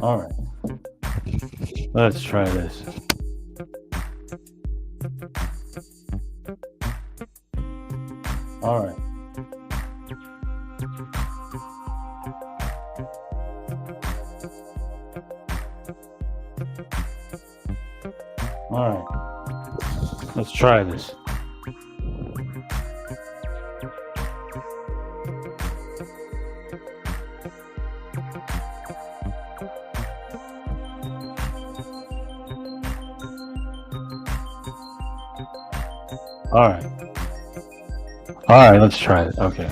All right. Let's try this. All right. All right. Let's try this. All right. All right, let's try it. Okay.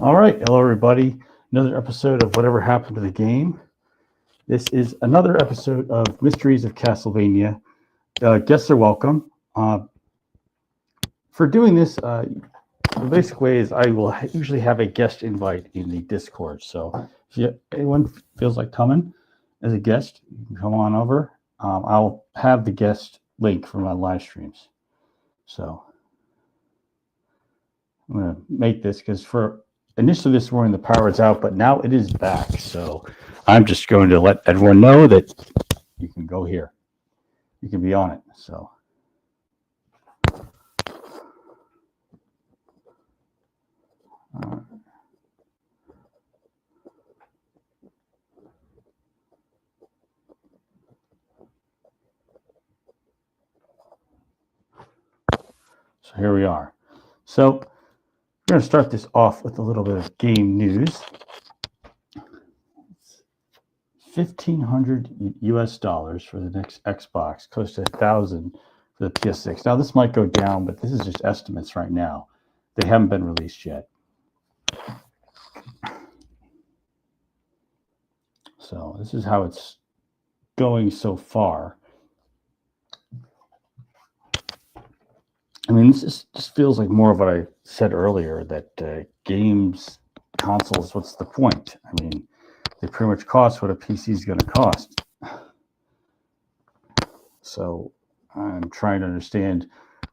All right. Hello, everybody. Another episode of Whatever Happened to the Game. This is another episode of Mysteries of Castlevania. Guests are welcome. For doing this, the basic way is I will usually have a guest invite in the Discord. So if anyone feels like coming as a guest, you can come on over. I'll have the guest link for my live streams. So I'm going to make this because initially this morning the power is out, but now it is back. So I'm just going to let everyone know that you can go here. You can be on it. So. So here we are. So we're going to start this off with a little bit of game news. $1,500 US for the next Xbox, close to $1,000 for the PS6. Now this might go down, but this is just estimates right now. They haven't been released yet. So this is how it's going so far. I mean, this just feels like more of what I said earlier, that games, consoles, what's the point? I mean, they pretty much cost what a PC is going to cost. So I'm trying to understand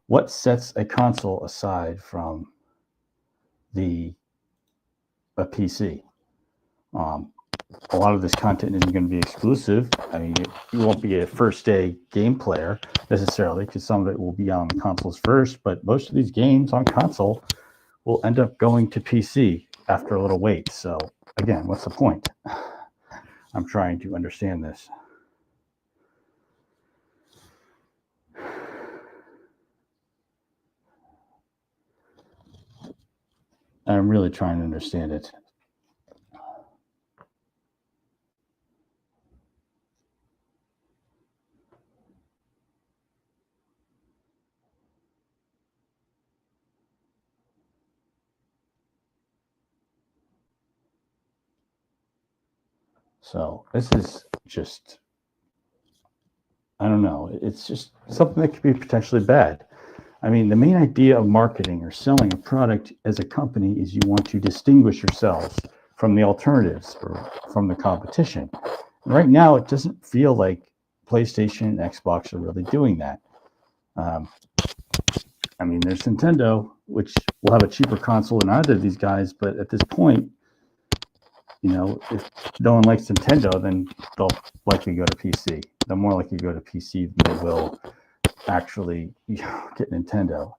what sets a console aside from a PC. A lot of this content isn't going to be exclusive. I mean, you won't be a first-day game player necessarily, because some of it will be on consoles first, but most of these games on console will end up going to PC after a little wait. So again, what's the point? I'm trying to understand this. I'm really trying to understand it. So this is just, I don't know. It's just something that could be potentially bad. I mean, the main idea of marketing or selling a product as a company is you want to distinguish yourselves from the alternatives or from the competition. And right now, it doesn't feel like PlayStation and Xbox are really doing that. I mean, there's Nintendo, which will have a cheaper console than either of these guys, but at this point, you know, if no one likes Nintendo, then they'll likely go to PC. They're more likely to go to PC than they will actually get Nintendo.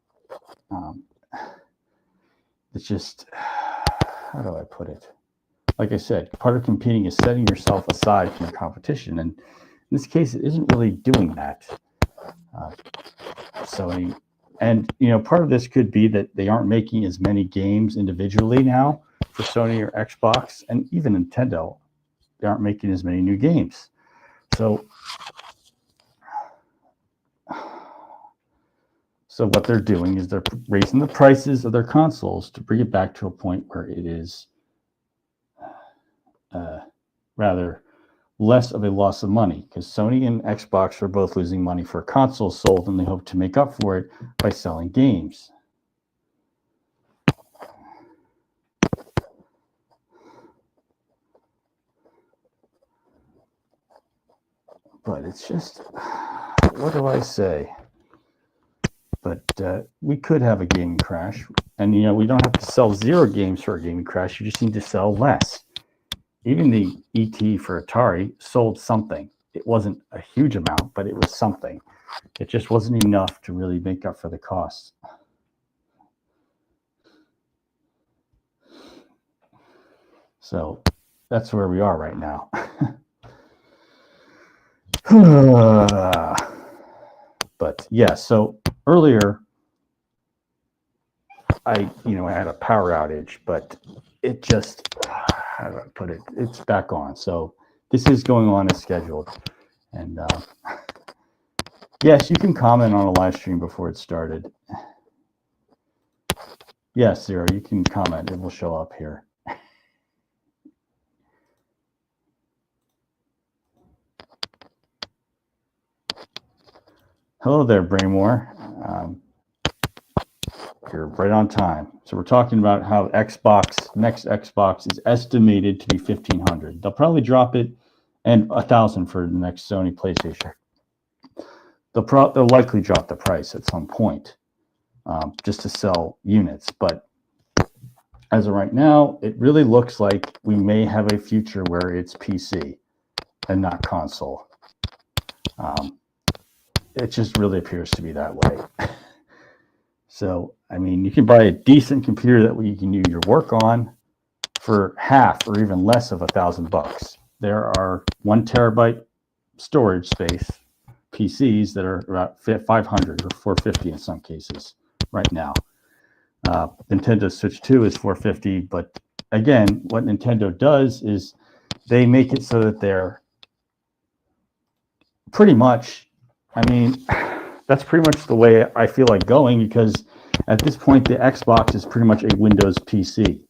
It's just, how do I put it? Like I said, part of competing is setting yourself aside from the competition, and in this case, it isn't really doing that. So And, you know, part of this could be that they aren't making as many games individually now for Sony or Xbox, and even Nintendo. They aren't making as many new games. So what they're doing is they're raising the prices of their consoles to bring it back to a point where it is rather less of a loss of money, because Sony and Xbox are both losing money for consoles sold, and they hope to make up for it by selling games. But it's just, what do I say? But we could have a gaming crash, and you know, we don't have to sell 0 games for a gaming crash. You just need to sell less. Even the ET for Atari sold something. It wasn't a huge amount, but it was something. It just wasn't enough to really make up for the costs. So that's where we are right now. But yeah, so earlier I had a power outage, but it just, how do I put it? It's back on. So this is going on as scheduled. And yes, you can comment on a live stream before it started. Yes, Zero, you can comment. It will show up here. Hello there, Braymore. You're right on time. So we're talking about how next Xbox is estimated to be $1,500. They'll probably drop it, and $1,000 for the next Sony PlayStation. They'll likely drop the price at some point, just to sell units. But as of right now, it really looks like we may have a future where it's PC and not console. It just really appears to be that way. So, I mean, you can buy a decent computer that you can do your work on for half or even less of $1,000. There are 1 terabyte storage space PCs that are about $500 or $450 in some cases right now. Nintendo Switch 2 is $450, but again, what Nintendo does is they make it so that they're pretty much, I mean, that's pretty much the way I feel like going, because at this point, the Xbox is pretty much a Windows PC.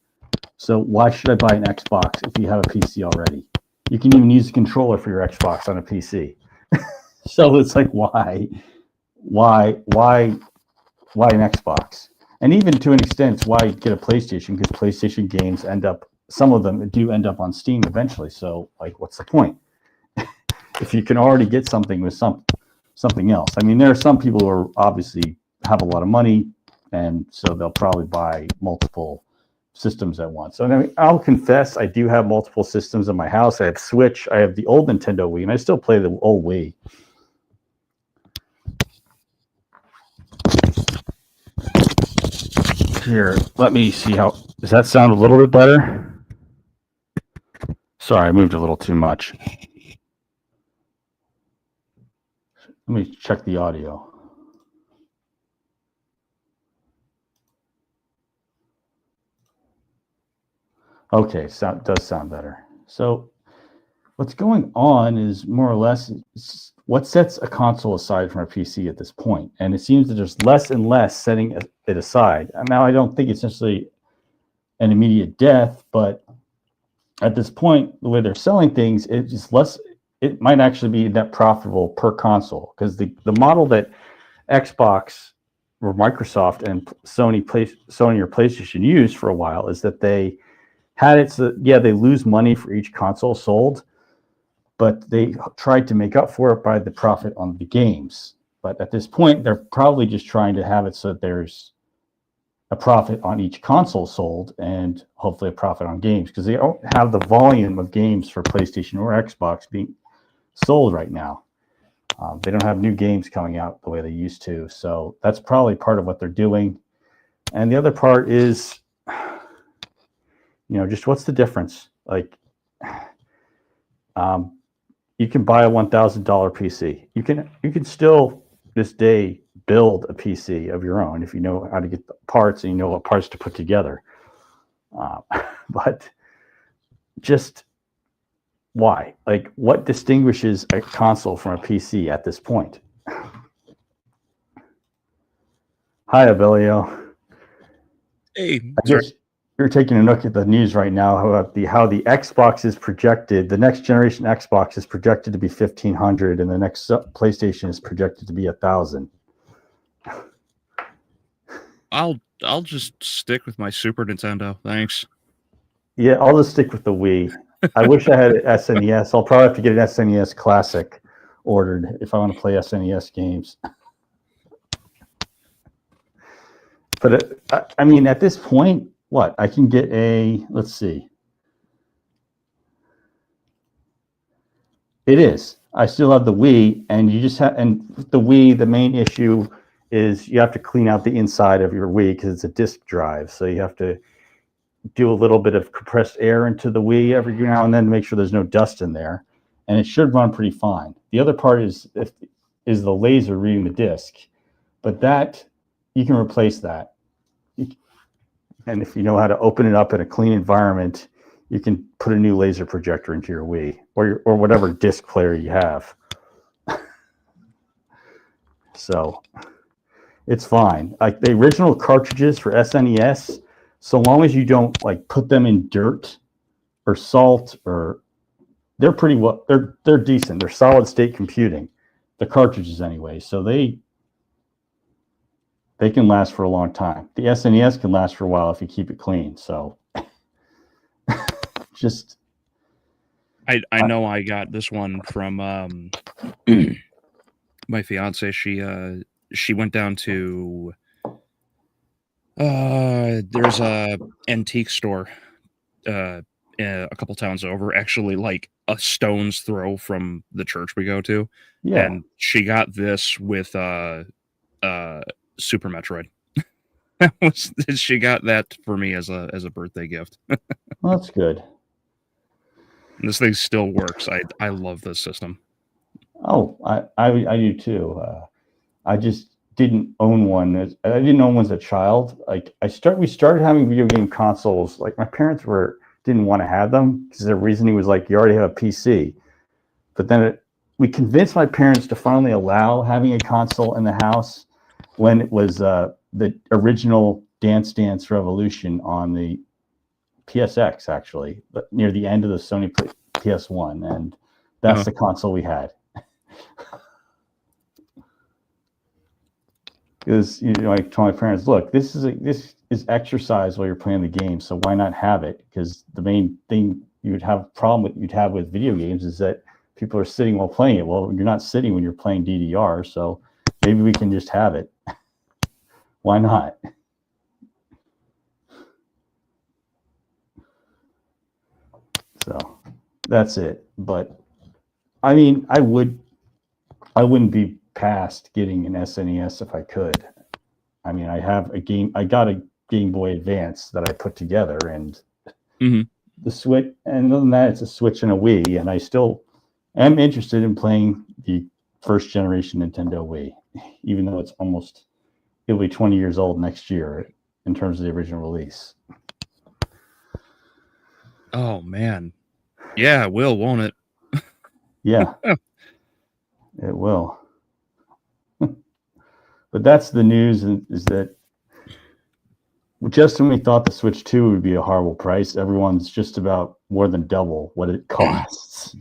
So why should I buy an Xbox if you have a PC already? You can even use a controller for your Xbox on a PC. So it's like, why an Xbox? And even to an extent, it's why get a PlayStation, because PlayStation games some of them do end up on Steam eventually. So like, what's the point? If you can already get something with something else. I mean, there are some people who are obviously have a lot of money, and so they'll probably buy multiple systems at once. So I mean, I'll confess, I do have multiple systems in my house. I have Switch, I have the old Nintendo Wii, and I still play the old Wii. Here, let me see does that sound a little bit better? Sorry, I moved a little too much. Let me check the audio. Okay, does sound better. So what's going on is more or less what sets a console aside from a PC at this point. And it seems that there's less and less setting it aside. And now I don't think it's necessarily an immediate death, but at this point, the way they're selling things, it's just less. It might actually be net profitable per console, because the model that Xbox or Microsoft and Sony or PlayStation used for a while is that they had it so they lose money for each console sold, but they tried to make up for it by the profit on the games. But at this point, they're probably just trying to have it so that there's a profit on each console sold and hopefully a profit on games, because they don't have the volume of games for PlayStation or Xbox being sold right now. They don't have new games coming out the way they used to. So that's probably part of what they're doing. And the other part is, just what's the difference? Like, you can buy a $1,000 PC. You can still this day build a PC of your own if you know how to get the parts and you know what parts to put together. But just why? Like, what distinguishes a console from a PC at this point? Hi, Abilio. Hey, I guess you're taking a look at the news right now how the Xbox is projected. The next generation Xbox is projected to be 1,500, and the next PlayStation is projected to be 1,000. I'll just stick with my Super Nintendo. Thanks. Yeah, I'll just stick with the Wii. I wish I had an SNES. I'll probably have to get an SNES Classic ordered if I want to play SNES games. But I mean, at this point, what? I can get let's see. It is. I still have the Wii, and you just have, and the Wii, the main issue is you have to clean out the inside of your Wii because it's a disk drive. So you have to do a little bit of compressed air into the Wii every now and then to make sure there's no dust in there. And it should run pretty fine. The other part is the laser reading the disk. But that, you can replace that. And if you know how to open it up in a clean environment, you can put a new laser projector into your Wii or whatever disc player you have. So it's fine. Like the original cartridges for SNES, so long as you don't like put them in dirt or salt, or they're pretty well, they're decent. They're solid state computing, the cartridges anyway. So they can last for a long time. The SNES can last for a while if you keep it clean. So just I know I got this one from my fiance. She went down to there's a antique store a couple towns over, actually like a stone's throw from the church we go to. Yeah. And she got this with Super Metroid. She got that for me as a birthday gift. Well, that's good. And this thing still works. I love this system. Oh, I do too. I just didn't own one. I didn't own one as a child. Like we started having video game consoles. Like my parents didn't want to have them because their reasoning was like, you already have a PC. But then we convinced my parents to finally allow having a console in the house when it was the original Dance Dance Revolution on the PSX, actually, but near the end of the Sony PS1, and that's the console we had. Because I told my parents, look, this is exercise while you're playing the game, so why not have it? Because the main thing you'd have with video games is that people are sitting while playing it. Well, you're not sitting when you're playing DDR, so maybe we can just have it. Why not? So that's it. But I mean, I wouldn't be past getting an SNES if I could. I mean, I got a Game Boy Advance that I put together, and the Switch, and other than that, it's a Switch and a Wii, and I still am interested in playing the first generation Nintendo Wii, even though it'll be 20 years old next year in terms of the original release. Oh man. Yeah, it will, won't it? Yeah. It will. But that's the news, is that just when we thought the Switch 2 would be a horrible price, everyone's just about more than double what it costs.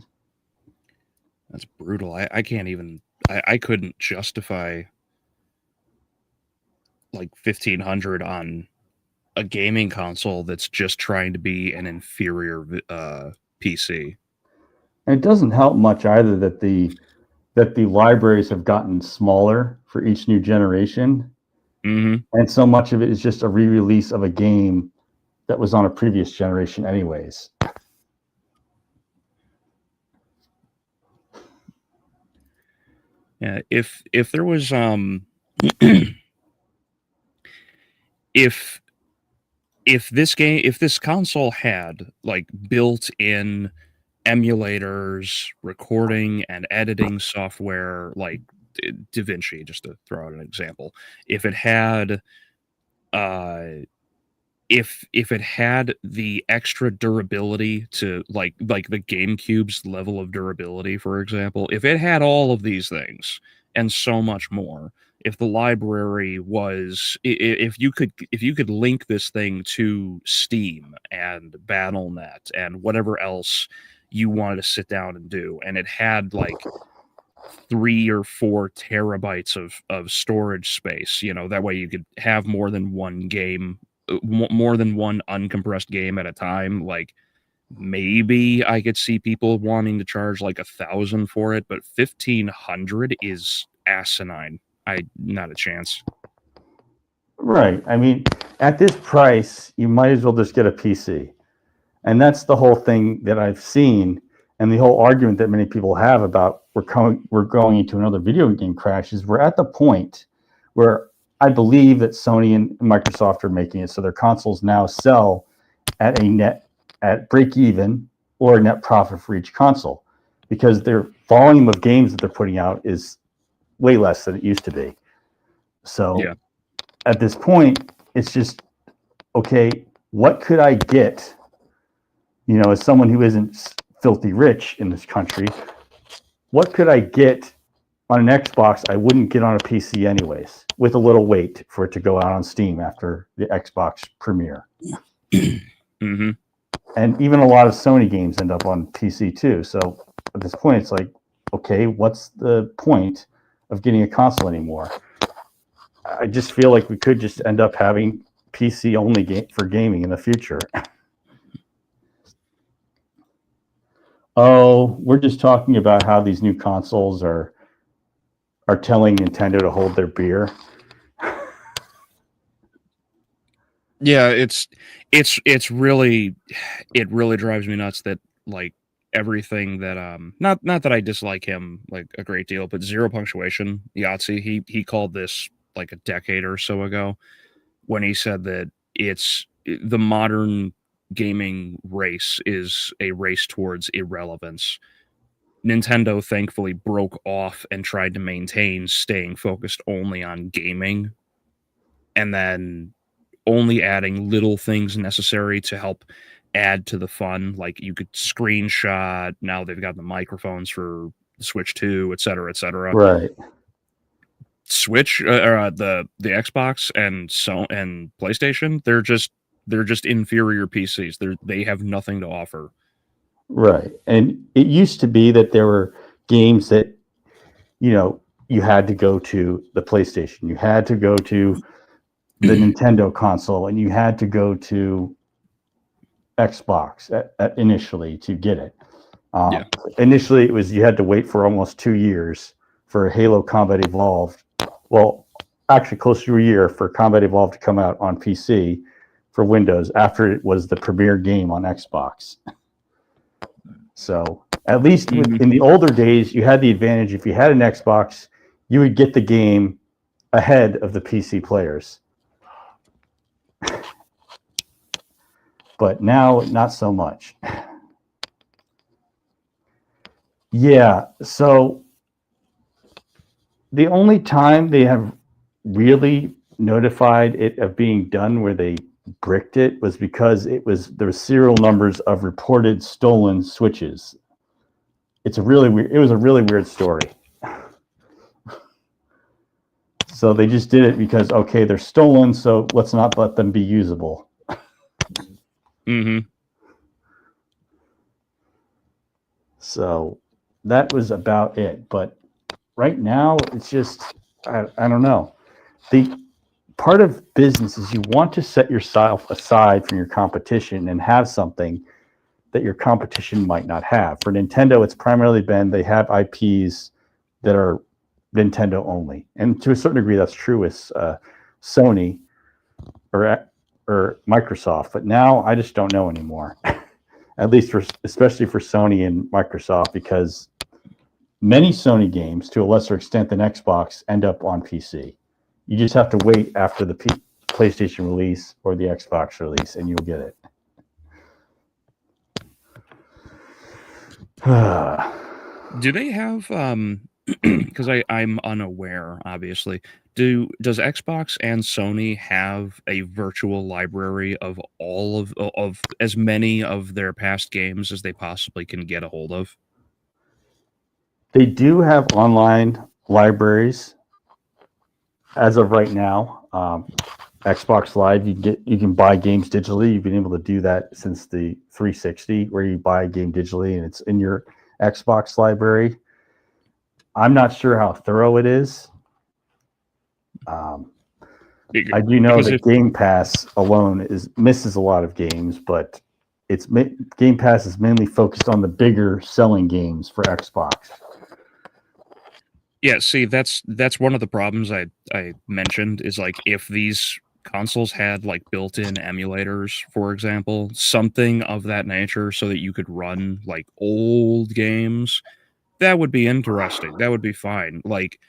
That's brutal. I can't even, I couldn't justify like 1,500 on a gaming console that's just trying to be an inferior PC. And it doesn't help much either that the libraries have gotten smaller for each new generation. And so much of it is just a re-release of a game that was on a previous generation anyways. Yeah, if there was if this console had like built-in emulators, recording and editing software, like Da Vinci, just to throw out an example, if it had if it had the extra durability to like the GameCube's level of durability, for example, if it had all of these things and so much more, if the library was, if you could link this thing to Steam and BattleNet and whatever else you wanted to sit down and do, and it had like 3 or 4 terabytes of storage space, that way you could have more than one game, more than one uncompressed game at a time. Like, maybe I could see people wanting to charge like 1,000 for it, but 1,500 is asinine. Not a chance. Right. I mean, at this price, you might as well just get a PC. And that's the whole thing that I've seen, and the whole argument that many people have about we're going into another video game crash is we're at the point where I believe that Sony and Microsoft are making it so their consoles now sell at break even or net profit for each console, because their volume of games that they're putting out is way less than it used to be. So Yeah. At this point, it's just, okay, what could I get? As someone who isn't filthy rich in this country, what could I get on an Xbox I wouldn't get on a PC anyways, with a little wait for it to go out on Steam after the Xbox premiere? Mm-hmm. And even a lot of Sony games end up on PC too. So at this point, it's like, okay, what's the point of getting a console anymore? I just feel like we could just end up having PC only for gaming in the future. Oh, we're just talking about how these new consoles are telling Nintendo to hold their beer. Yeah, it really drives me nuts that like everything that not that I dislike him like a great deal, but Zero Punctuation, Yahtzee, he called this like a decade or so ago when he said that it's the modern gaming race is a race towards irrelevance. Nintendo thankfully broke off and tried to maintain staying focused only on gaming, and then only adding little things necessary to help add to the fun. Like you could screenshot. Now they've got the microphones for the Switch 2, et cetera, et cetera. Right. Switch, or the Xbox and PlayStation, they're just inferior PCs. They have nothing to offer. Right. And it used to be that there were games that, you had to go to the PlayStation, you had to go to the Nintendo console, and you had to go to Xbox initially to get it. Yeah. Initially, it was you had to wait for almost 2 years for Halo Combat Evolved. Well, actually, close to a year for Combat Evolved to come out on PC for Windows after it was the premier game on Xbox. So at least in the older days, you had the advantage. If you had an Xbox, you would get the game ahead of the PC players. But now, not so much. Yeah, so the only time they have really notified it of being done where they bricked it was because there were serial numbers of reported stolen Switches. It was a really weird story. So they just did it because, okay, they're stolen, so let's not let them be usable. Mm-hmm. So that was about it. But right now, it's just, I don't know. The part of business is you want to set yourself aside from your competition and have something that your competition might not have. For Nintendo, it's primarily been they have IPs that are Nintendo only. And to a certain degree, that's true with Sony or Microsoft. But now I just don't know anymore. At least especially for Sony and Microsoft, because many Sony games, to a lesser extent than Xbox, end up on PC. You just have to wait after the PlayStation release or the Xbox release, and you'll get it. Do they have because I'm unaware, obviously. Does Xbox and Sony have a virtual library of all of as many of their past games as they possibly can get a hold of? They do have online libraries as of right now. Xbox Live, you can buy games digitally. You've been able to do that since the 360, where you buy a game digitally and it's in your Xbox library. I'm not sure how thorough it is. I do know Because that Game Pass alone misses a lot of games, but Game Pass is mainly focused on the bigger selling games for Xbox. yeah, see, that's one of the problems I mentioned is like if these consoles had like built-in emulators, for example, something of that nature, so that you could run like old games, that would be interesting. That would be fine. Like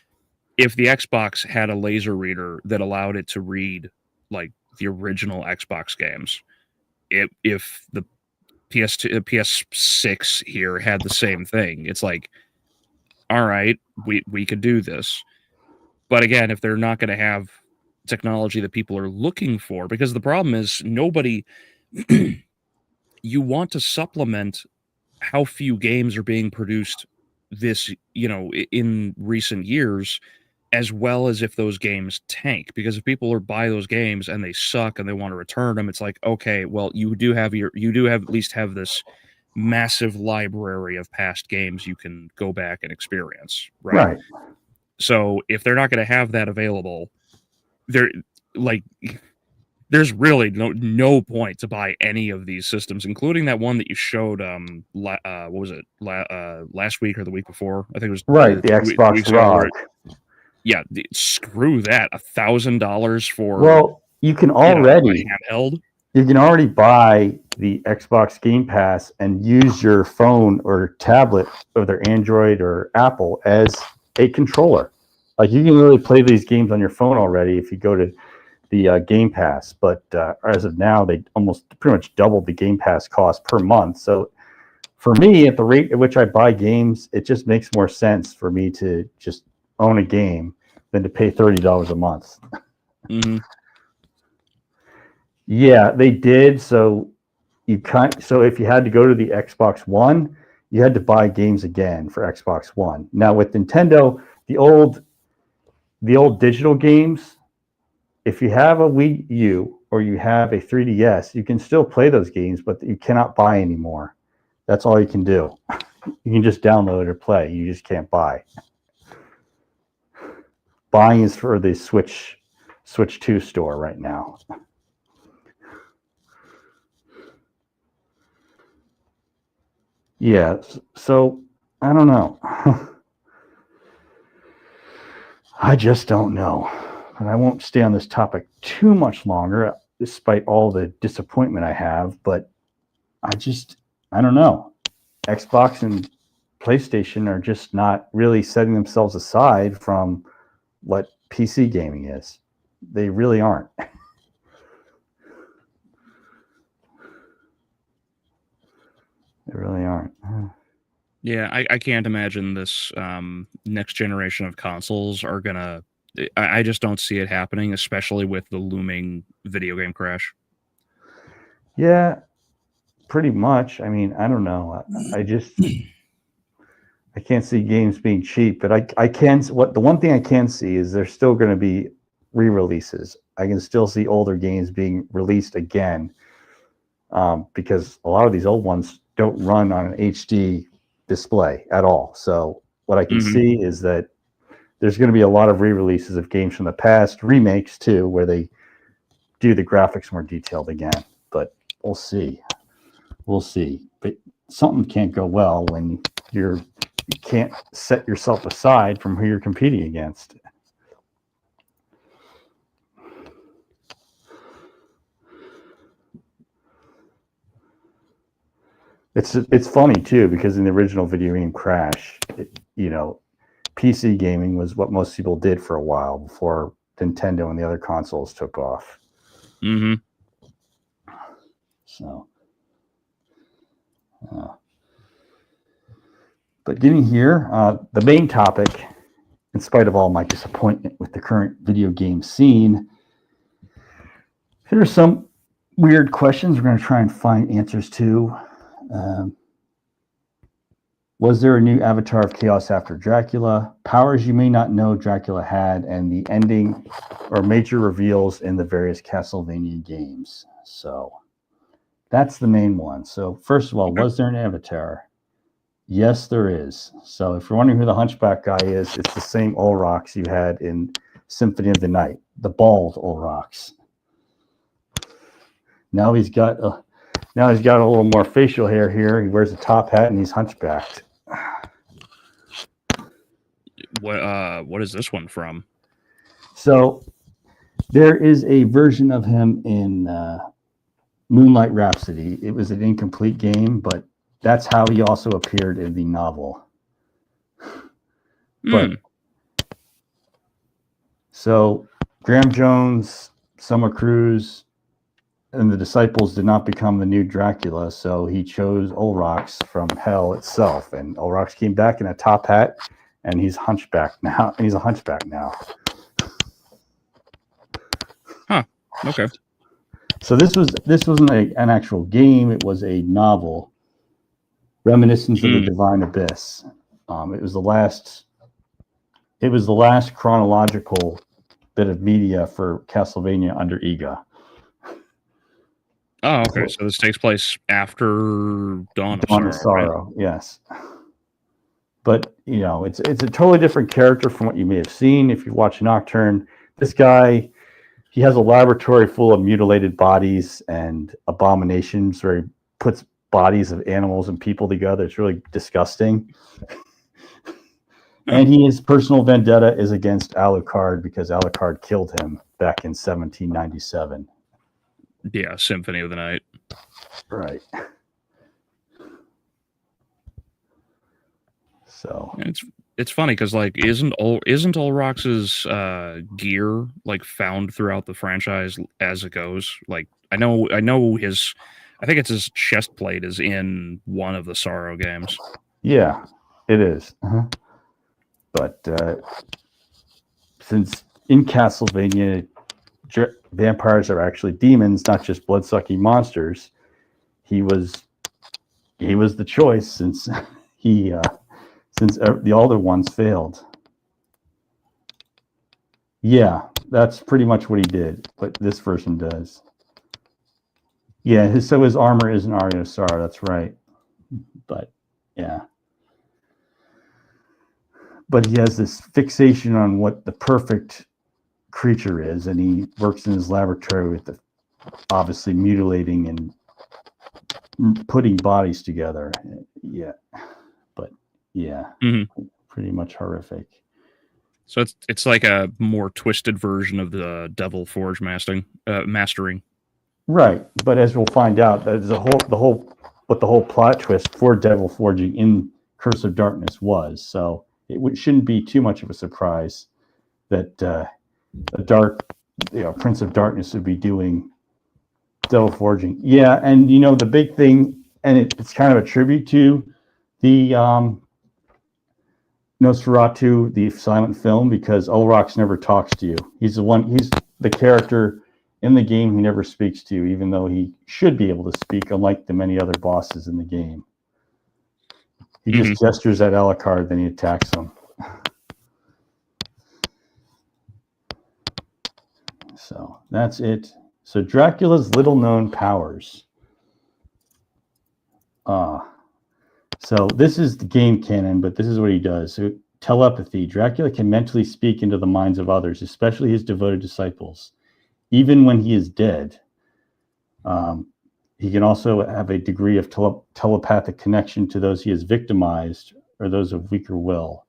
if the Xbox had a laser reader that allowed it to read like the original Xbox games, if the PS2, PS6 here had the same thing, it's like, all right, we could do this. But again, if they're not going to have technology that people are looking for, because the problem is nobody, you want to supplement how few games are being produced this, in recent years, as well as if those games tank. Because if people are buy those games and they suck and they want to return them, it's like, okay, well, you do have at least have this massive library of past games you can go back and experience, right? Right. So if they're not going to have that available, they're like, there's really no point to buy any of these systems, including that one that you showed. What was it? Last week or the week before? I think it was Right. The two Xbox weeks ago. Where, ROG. yeah, screw that. $1,000 for Well, a handheld. you can already buy the Xbox Game Pass and use your phone or tablet, whether Android or Apple, as a controller. Like you can really play these games on your phone already if you go to the Game Pass. But as of now, they almost pretty much doubled the Game Pass cost per month. So for me, at the rate at which I buy games, it just makes more sense for me to just own a game than to pay $30 a month. Mm-hmm. Yeah, they did. So if you had to go to the Xbox One, you had to buy games again for Xbox One. Now with Nintendo, the old digital games, if you have a Wii U or you have a 3DS, you can still play those games, but you cannot buy anymore. That's all you can do. You can just download or play. You just can't buy. Buying is for the Switch 2 store right now. Yeah, so I don't know. I just don't know. And I won't stay on this topic too much longer, despite all the disappointment I have. But I don't know. Xbox and PlayStation are just not really setting themselves aside from what PC gaming is. They really aren't. They really aren't. Yeah, I can't imagine this next generation of consoles are gonna. I just don't see it happening, especially with the looming video game crash. Yeah, pretty much. I mean, I don't know. I can't see games being cheap, but I can. The one thing I can see is there's still going to be re-releases. I can still see older games being released again, because a lot of these old ones don't run on an HD display at all. So what I can Mm-hmm. see is that there's going to be a lot of re-releases of games from the past, remakes too, where they do the graphics more detailed again. But we'll see. We'll see. But something can't go well when you can't set yourself aside from who you're competing against. It's funny too because in the original video game Crash, PC gaming was what most people did for a while before Nintendo and the other consoles took off. Mm-hmm. So, But getting here, the main topic, in spite of all my disappointment with the current video game scene, here are some weird questions we're going to try and find answers to. Was there a new avatar of chaos after Dracula? Powers you may not know Dracula had, and the ending or major reveals in the various Castlevania games. So that's the main one. So first of all, was there an avatar? Yes, there is. So if you're wondering who the Hunchback guy is, it's the same Ulrox you had in Symphony of the Night, the bald Ulrox. Now he's got a little more facial hair here. He wears a top hat and he's hunchbacked. What is this one from? So there is a version of him in Moonlight Rhapsody. It was an incomplete game, but that's how he also appeared in the novel. But so Graham Jones, Summer Cruz, and the disciples did not become the new Dracula, so he chose Ulrox from hell itself. And Ulrox came back in a top hat, and he's hunchback now. He's a hunchback now. Huh. Okay. So this wasn't an actual game; it was a novel, Reminiscence of the Divine Abyss. It was the last chronological bit of media for Castlevania under Iga. Oh, okay. So this takes place after Dawn of Sorrow. Right? Yes. But it's a totally different character from what you may have seen if you watch Nocturne. This guy, he has a laboratory full of mutilated bodies and abominations where he puts bodies of animals and people together. It's really disgusting. And his personal vendetta is against Alucard because Alucard killed him back in 1797. Yeah, Symphony of the Night. Right. So it's funny because isn't Ulrox's gear found throughout the franchise as it goes? I know his, I think it's his chest plate is in one of the Sorrow games. Yeah, it is. But since in Castlevania, vampires are actually demons, not just blood-sucking monsters, he was the choice since the older ones failed. Yeah, that's pretty much what he did, but this version does. Yeah, his armor is an Aria of Sorrow, that's right. But yeah. But he has this fixation on what the perfect creature is, and he works in his laboratory with obviously mutilating and putting bodies together. Yeah. But yeah, pretty much horrific. So it's like a more twisted version of the Devil Forge mastering. Right, but as we'll find out, there's the whole plot twist for Devil Forging in Curse of Darkness was. So it shouldn't be too much of a surprise that Prince of Darkness would be doing Devil Forging. Yeah, and the big thing, and it's kind of a tribute to the Nosferatu, the silent film, because Ulrox never talks to you. He's the character in the game he never speaks to, even though he should be able to speak, unlike the many other bosses in the game. He just gestures at Alucard, then he attacks him. So that's it. So Dracula's little-known powers. So this is the game canon, but this is what he does. So telepathy. Dracula can mentally speak into the minds of others, especially his devoted disciples. Even when he is dead, he can also have a degree of telepathic connection to those he has victimized or those of weaker will.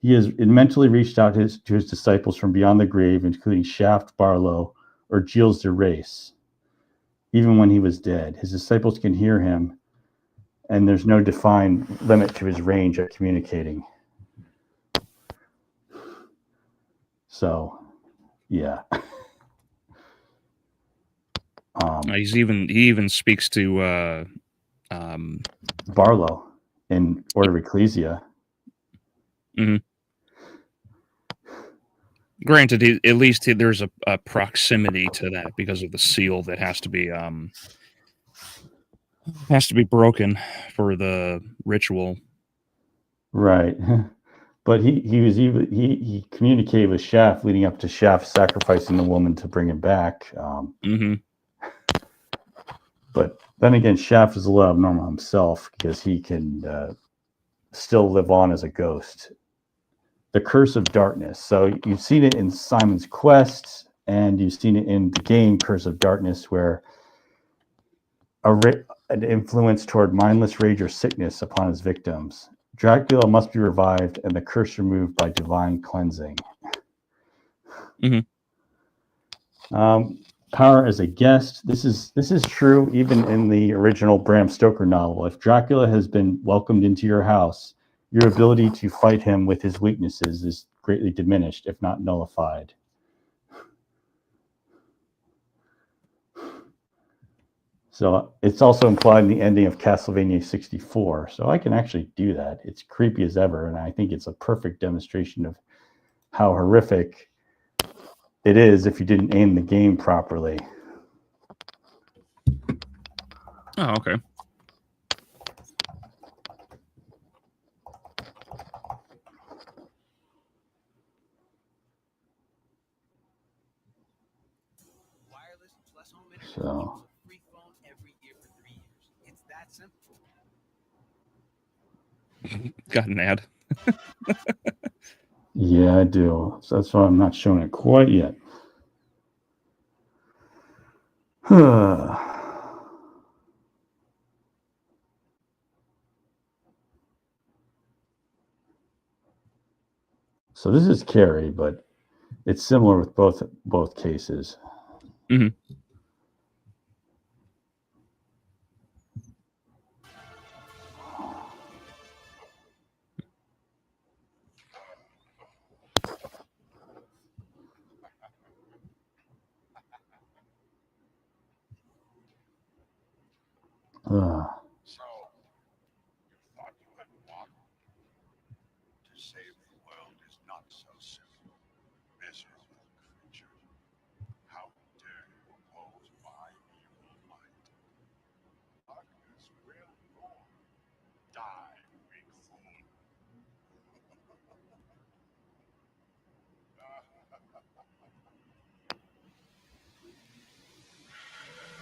He has mentally reached out to his disciples from beyond the grave, including Shaft, Barlow, or Gilles de Race. Even when he was dead, his disciples can hear him, and there's no defined limit to his range at communicating. So, yeah. He even speaks to Barlow. in Order of Ecclesia. Mm-hmm. Granted, at least there's a proximity to that because of the seal that has to be broken for the ritual. Right. But he communicated with Shaft leading up to Shaft sacrificing the woman to bring him back. Mm-hmm. But then again, Shaft is a little abnormal himself because he can still live on as a ghost. The Curse of Darkness. So you've seen it in Simon's Quest, and you've seen it in the game Curse of Darkness, where an influence toward mindless rage or sickness upon his victims. Dracula must be revived and the curse removed by divine cleansing. Power as a guest. This is true even in the original Bram Stoker novel. If Dracula has been welcomed into your house, your ability to fight him with his weaknesses is greatly diminished, if not nullified. So it's also implied in the ending of Castlevania 64. So I can actually do that. It's creepy as ever, and I think it's a perfect demonstration of how horrific it is if you didn't aim the game properly. Oh, okay. So Got an ad. yeah, I do. So that's why I'm not showing it quite yet. So this is Carrie, but it's similar with both cases. Mm-hmm. So, you thought you had won? To save the world is not so simple. Miserable creature. How dare you oppose my evil might? Darkness will rule. Die, weak fool.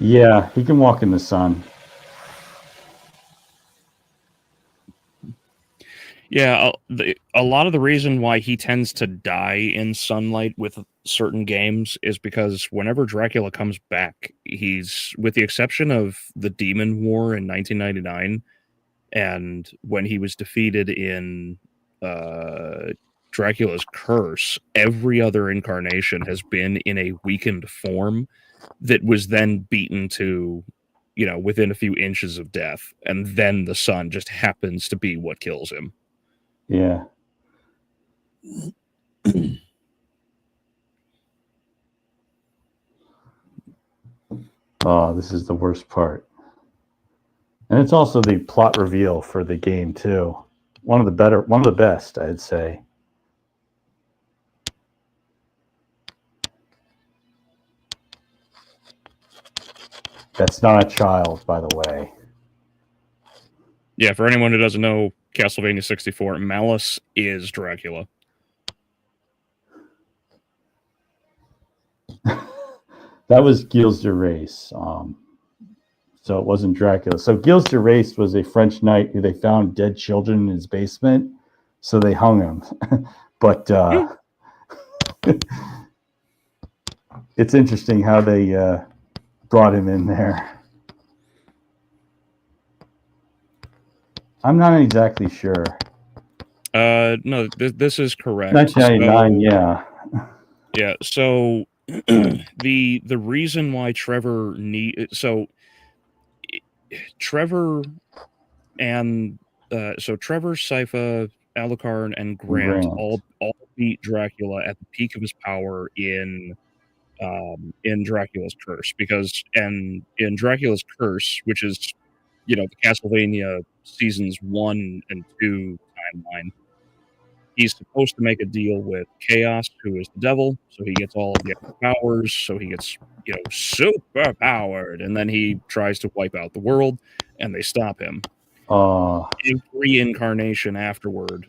Yeah, he can walk in the sun. Yeah, a lot of the reason why he tends to die in sunlight with certain games is because whenever Dracula comes back, he's, with the exception of the Demon War in 1999, and when he was defeated in Dracula's Curse, every other incarnation has been in a weakened form that was then beaten to, within a few inches of death, and then the sun just happens to be what kills him. Yeah. Oh, this is the worst part. And it's also the plot reveal for the game too. One of the best, I'd say. That's not a child, by the way. Yeah, for anyone who doesn't know Castlevania 64, Malice is Dracula. That was Gilles de Rais. So it wasn't Dracula. So Gilles de Rais was a French knight who they found dead children in his basement, so they hung him. But it's interesting how they brought him in there. I'm not exactly sure. No, this is correct. 1999, yeah. Yeah, so the reason why Trevor Trevor and Trevor, Sypha, Alucard, and Grant all beat Dracula at the peak of his power in Dracula's Curse, because in Dracula's Curse, which is the Castlevania seasons 1 and 2 timeline, he's supposed to make a deal with Chaos, who is the devil, so he gets all of the extra powers, so he gets, super powered, and then he tries to wipe out the world, and they stop him. Every incarnation afterward,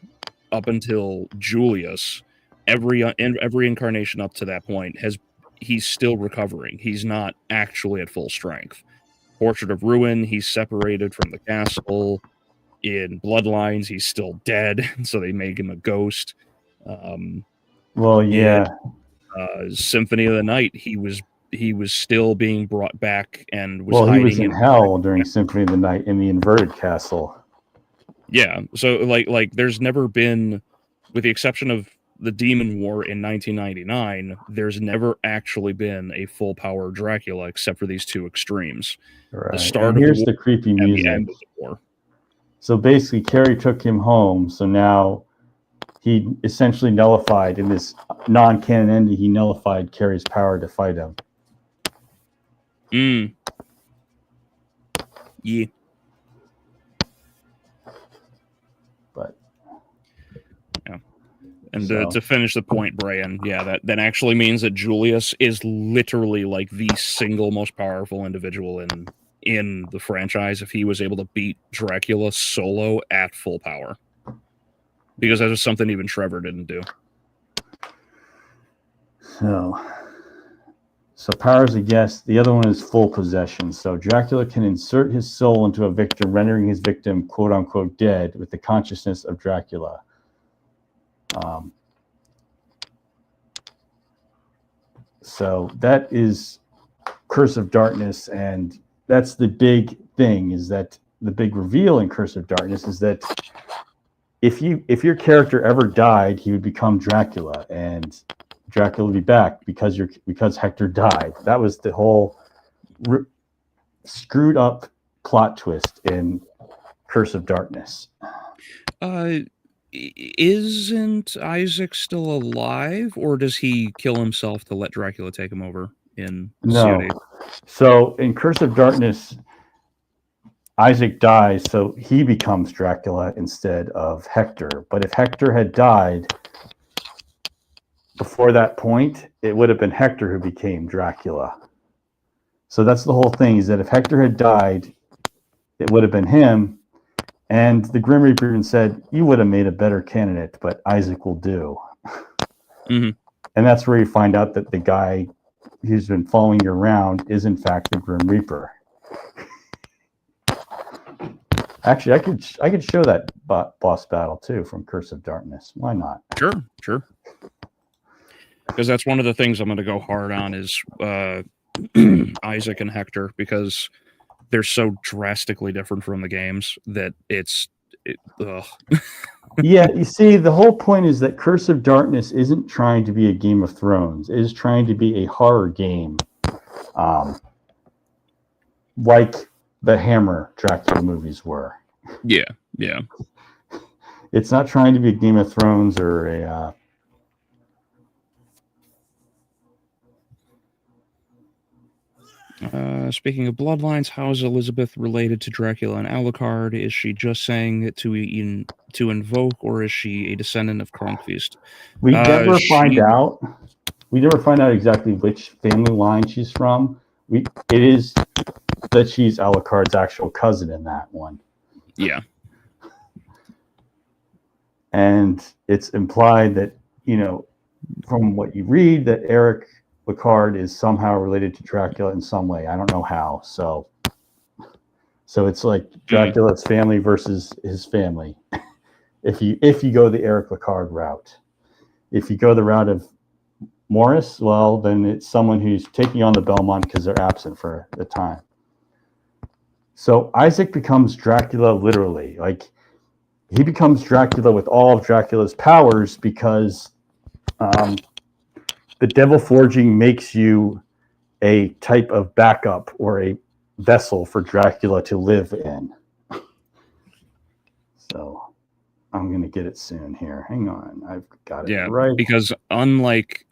up until Julius, every incarnation up to that point he's still recovering. He's not actually at full strength. Portrait of Ruin, he's separated from the castle. In Bloodlines, he's still dead, so they make him a ghost. Well, yeah. Symphony of the Night, he was still being brought back and was well, he hiding was in hell during Symphony of the Night in the inverted castle. Yeah, so like there's never been, with the exception of the Demon War in 1999, there's never actually been a full power Dracula except for these two extremes. Right. The start and of here's the war the creepy and music. the end of the war. So basically, Carrie took him home. So now he essentially nullified, in this non-canon ending, he nullified Carrie's power to fight him. Yeah. But yeah. And to finish the point, Brian, that actually means that Julius is literally like the single most powerful individual in the franchise if he was able to beat Dracula solo at full power. Because that was something even Trevor didn't do. So power's a guess. The other one is full possession. So Dracula can insert his soul into a victim, rendering his victim quote unquote dead with the consciousness of Dracula. So that is Curse of Darkness, and that's the big thing, is that the big reveal in Curse of Darkness is that if your character ever died, he would become Dracula, and Dracula would be back because Hector died. That was the whole screwed up plot twist in Curse of Darkness. Isn't Isaac still alive, or does he kill himself to let Dracula take him over in No. COD? So in Curse of Darkness, Isaac dies, so he becomes Dracula instead of Hector. But if Hector had died before that point, it would have been Hector who became Dracula. So that's the whole thing, is that if Hector had died, it would have been him. And the Grim Reaper even said, you would have made a better candidate, but Isaac will do. Mm-hmm. And that's where you find out that the guy who's been following you around is in fact the Grim Reaper. Actually, I could show that boss battle too from Curse of Darkness. Why not? Sure. Because that's one of the things I'm going to go hard on is Isaac and Hector, because they're so drastically different from the games that Yeah, you see, the whole point is that Curse of Darkness isn't trying to be a Game of Thrones. It is trying to be a horror game, like the Hammer Dracula movies were. Yeah. It's not trying to be a Game of Thrones or a... Speaking of bloodlines, how is Elizabeth related to Dracula and Alucard? Is she just saying it to invoke, or is she a descendant of Kronqvist? We never find out. We never find out exactly which family line she's from. It is that she's Alucard's actual cousin in that one. Yeah. And it's implied that, from what you read, that Eric Lucard is somehow related to Dracula in some way. I don't know how. So it's like Dracula's family versus his family. If you go the Eric Lucard route. If you go the route of Morris, well, then it's someone who's taking on the Belmont because they're absent for the time. So Isaac becomes Dracula literally. Like, he becomes Dracula with all of Dracula's powers because the devil forging makes you a type of backup or a vessel for Dracula to live in. So I'm going to get it soon here. Hang on. I've got it right. Because unlike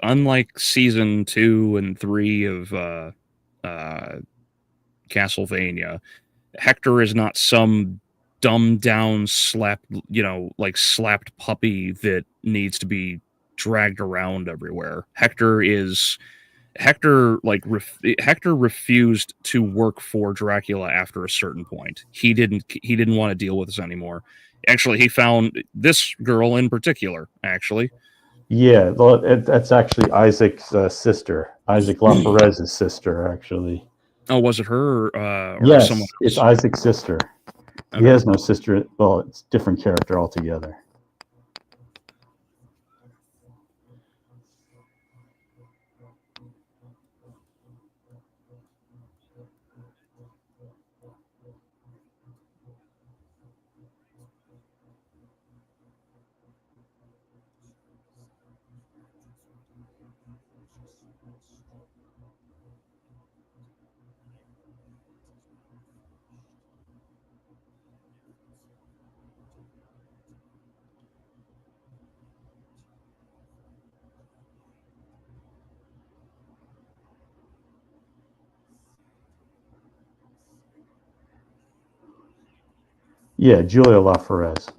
season 2 and 3 of Castlevania, Hector is not some dumbed down, slapped puppy that needs to be dragged around everywhere. Hector refused to work for Dracula after a certain point. He didn't want to deal with this anymore. Actually, he found this girl in particular, actually. Yeah, well, that's actually Isaac's sister, Isaac LaFerez's sister, actually. Oh, was it her or Yes, someone else? it's Isaac's sister. Okay. He has no sister. Well, it's a different character altogether. Yeah, Julia LaFerez.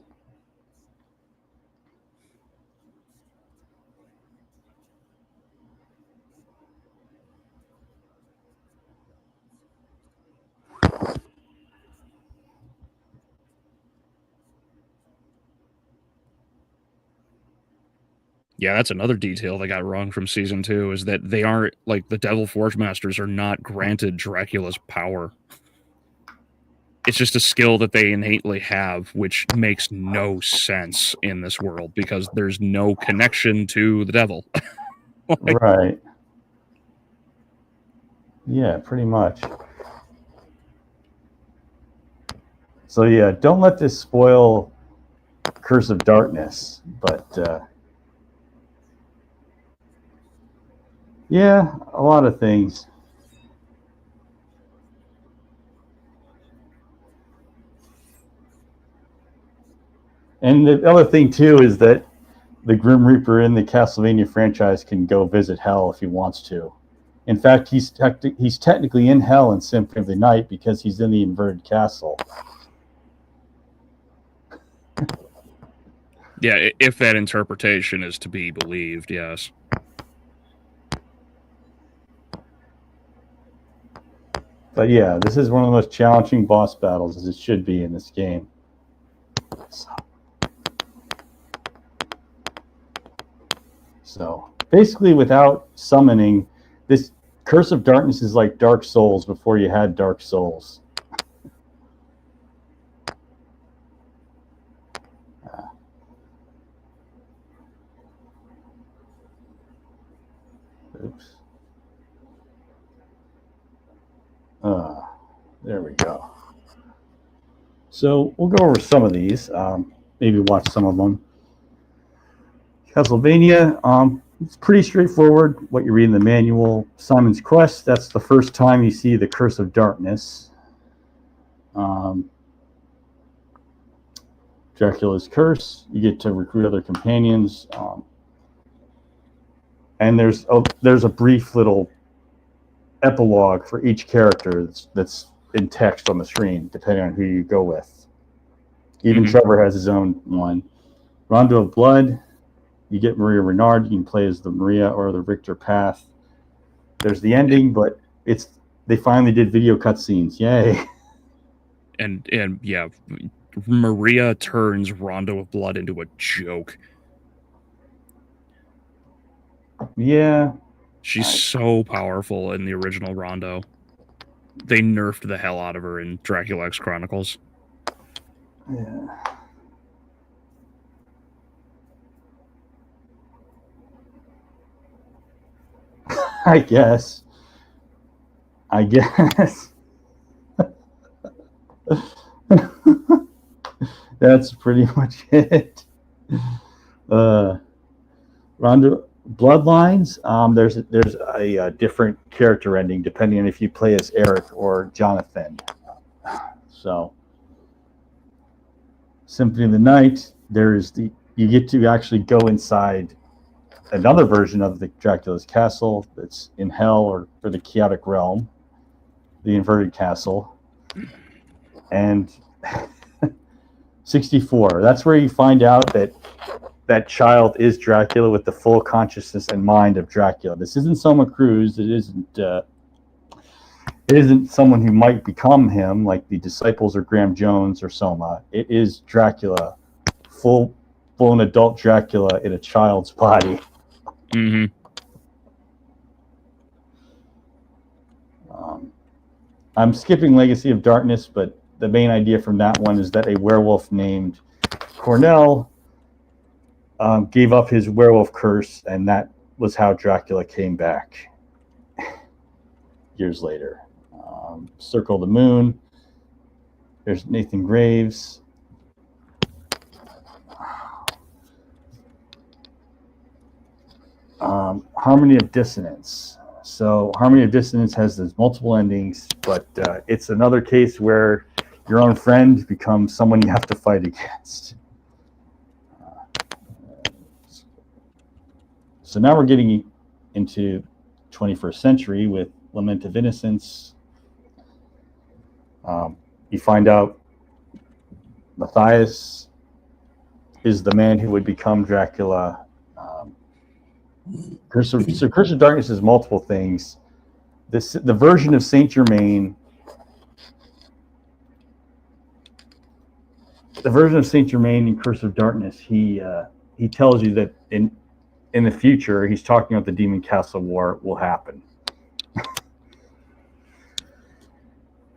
Yeah, that's another detail they got wrong from season 2 is that they aren't like the Devil Forge Masters are not granted Dracula's power. It's just a skill that they innately have, which makes no sense in this world because there's no connection to the devil. Right. Yeah, pretty much. So yeah, don't let this spoil Curse of Darkness, but yeah, a lot of things. And the other thing too is that the Grim Reaper in the Castlevania franchise can go visit hell if he wants to. In fact, he's technically in hell in Symphony of the Night because he's in the inverted castle. Yeah, if that interpretation is to be believed, yes. But yeah, this is one of the most challenging boss battles as it should be in this game. So basically, without summoning, this Curse of Darkness is like Dark Souls before you had Dark Souls. Oops. There we go. So we'll go over some of these. Maybe watch some of them. Castlevania, it's pretty straightforward. What you read in the manual. Simon's Quest, that's the first time you see the Curse of Darkness. Dracula's Curse, you get to recruit other companions. And there's a brief little epilogue for each character that's in text on the screen, depending on who you go with. Even Trevor has his own one. Rondo of Blood, you get Maria Renard. You can play as the Maria or the Richter Path. There's the ending, but they finally did video cutscenes. Yay! And yeah, Maria turns Rondo of Blood into a joke. Yeah. She's so powerful in the original Rondo. They nerfed the hell out of her in Dracula X Chronicles. Yeah. I guess. That's pretty much it. Rondo Bloodlines. There's a different character ending depending on if you play as Eric or Jonathan. So, Symphony of the Night. You get to actually go inside another version of the Dracula's castle that's in hell or the chaotic realm, the inverted castle. And 64. That's where you find out that that child is Dracula with the full consciousness and mind of Dracula. This isn't Soma Cruz. It isn't someone who might become him, like the disciples or Graham Jones or Soma. It is Dracula, full-blown adult Dracula in a child's body. Mm-hmm. I'm skipping Legacy of Darkness, but the main idea from that one is that a werewolf named Cornell gave up his werewolf curse, and that was how Dracula came back years later. Circle the Moon. There's Nathan Graves. Harmony of Dissonance. So Harmony of Dissonance has those multiple endings, but it's another case where your own friend becomes someone you have to fight against. So now we're getting into 21st century with Lament of Innocence. You find out Matthias is the man who would become Dracula. Curse of Darkness is multiple things. The version of Saint Germain. The version of Saint Germain in Curse of Darkness, he tells you that in the future, he's talking about the Demon Castle War will happen.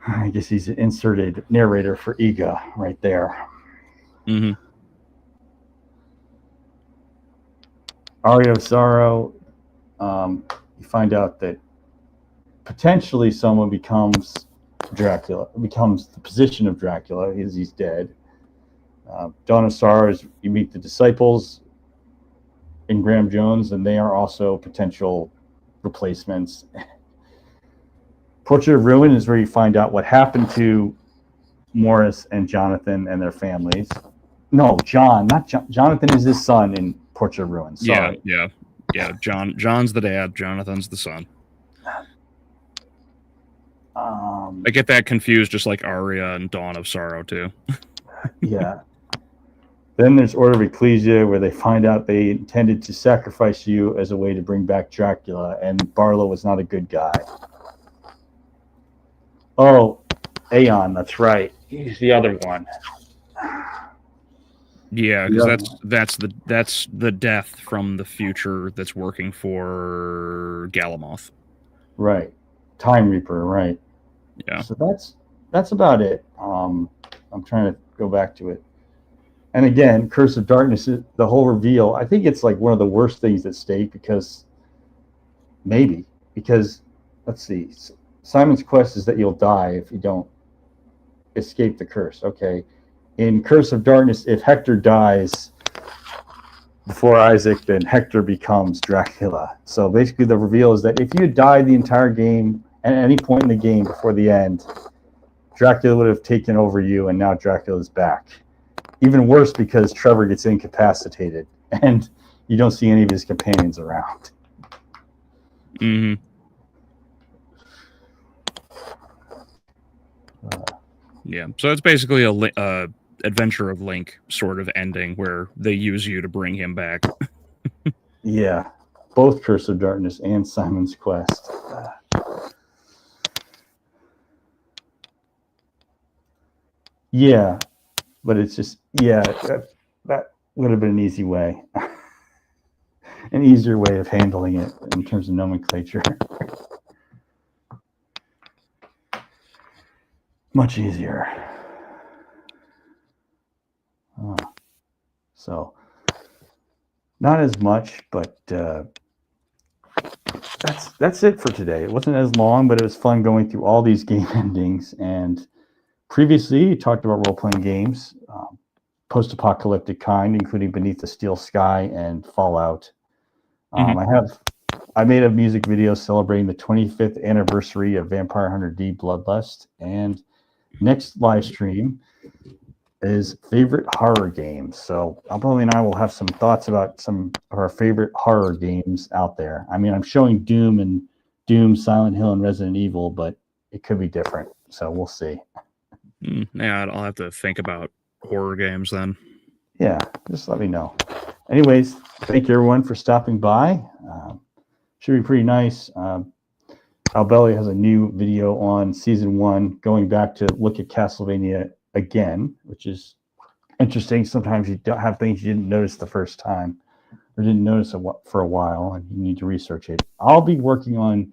I guess he's an inserted narrator for Iga right there. Mm-hmm. Aria of Sorrow, you find out that potentially someone becomes Dracula, becomes the position of Dracula as he's dead. Dawn of Sorrow is you meet the disciples in Graham Jones, and they are also potential replacements. Portrait of Ruin is where you find out what happened to Morris and Jonathan and their families. No, John, not John. Jonathan is his son in Portrait of Ruin. Sorry. Yeah. John's the dad. Jonathan's the son. I get that confused, just like Aria and Dawn of Sorrow too. Yeah. Then there's Order of Ecclesia, where they find out they intended to sacrifice you as a way to bring back Dracula, and Barlow was not a good guy. Oh, Aeon, that's right. He's the other one. Yeah, because that's the death from the future that's working for Galamoth. Right. Time Reaper, right. Yeah. So that's about it. I'm trying to go back to it. And again, Curse of Darkness, the whole reveal, I think it's like one of the worst things at stake because, let's see, Simon's quest is that you'll die if you don't escape the curse. Okay. In Curse of Darkness, if Hector dies before Isaac, then Hector becomes Dracula. So basically the reveal is that if you died the entire game, at any point in the game before the end, Dracula would have taken over you, and now Dracula's back. Even worse because Trevor gets incapacitated, and you don't see any of his companions around. Mm-hmm. Yeah, so it's basically a Adventure of Link sort of ending where they use you to bring him back. Yeah, both Curse of Darkness and Simon's Quest. Yeah, but it's just, that would have been an easy way. An easier way of handling it in terms of nomenclature. Much easier. So, not as much, but that's it for today. It wasn't as long, but it was fun going through all these game endings. And previously, you talked about role-playing games, post-apocalyptic kind, including Beneath the Steel Sky and Fallout. I made a music video celebrating the 25th anniversary of Vampire Hunter D Bloodlust, and next live stream is favorite horror games. So Alpoli and I will have some thoughts about some of our favorite horror games out there. I mean, I'm showing Doom, Silent Hill, and Resident Evil, but it could be different. So we'll see. Yeah, I'll have to think about horror games then. Yeah, just let me know. Anyways, thank you everyone for stopping by. Should be pretty nice. Albelli has a new video on season 1, going back to look at Castlevania again, which is interesting. Sometimes you don't have things you didn't notice the first time or didn't notice for a while, and you need to research it. I'll be working on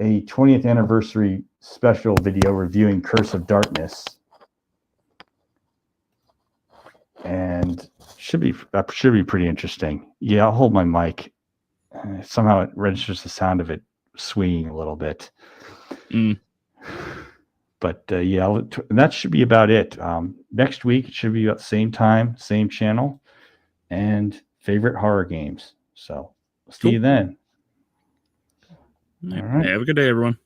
a 20th anniversary special video reviewing Curse of Darkness, and should be pretty interesting. Yeah, I'll hold my mic. Somehow it registers the sound of it swinging a little bit. But yeah, that should be about it. Next week it should be about the same time, same channel, and favorite horror games. So see you then. All right. Have a good day, everyone.